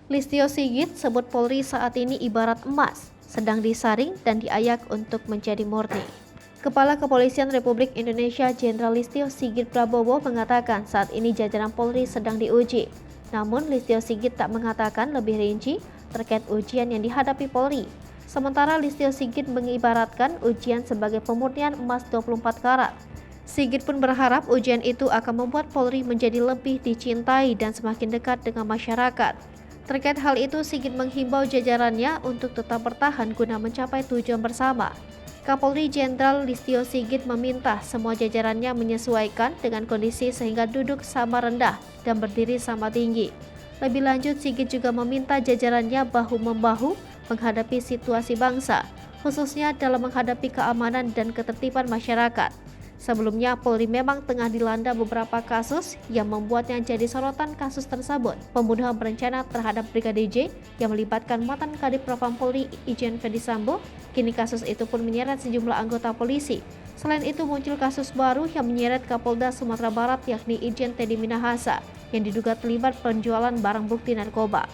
Listio Sigit sebut Polri saat ini ibarat emas, sedang disaring dan diayak untuk menjadi murni. Kepala Kepolisian Republik Indonesia Jenderal Listio Sigit Prabowo mengatakan saat ini jajaran Polri sedang diuji. Namun Listio Sigit tak mengatakan lebih rinci terkait ujian yang dihadapi Polri. Sementara Listio Sigit mengibaratkan ujian sebagai pemurnian emas 24 karat. Sigit pun berharap ujian itu akan membuat Polri menjadi lebih dicintai dan semakin dekat dengan masyarakat. Terkait hal itu, Sigit menghimbau jajarannya untuk tetap bertahan guna mencapai tujuan bersama. Kapolri Jenderal Listio Sigit meminta semua jajarannya menyesuaikan dengan kondisi sehingga duduk sama rendah dan berdiri sama tinggi. Lebih lanjut, Sigit juga meminta jajarannya bahu-membahu menghadapi situasi bangsa, khususnya dalam menghadapi keamanan dan ketertiban masyarakat. Sebelumnya, Polri memang tengah dilanda beberapa kasus yang membuatnya jadi sorotan. Kasus tersebut pembunuhan berencana terhadap Brigadir J yang melibatkan mantan Kadif Propam Polri Irjen Verdi Sambo. Kini kasus itu pun menyeret sejumlah anggota polisi. Selain itu muncul kasus baru yang menyeret Kapolda Sumatera Barat yakni Irjen Teddy Minahasa yang diduga terlibat penjualan barang bukti narkoba.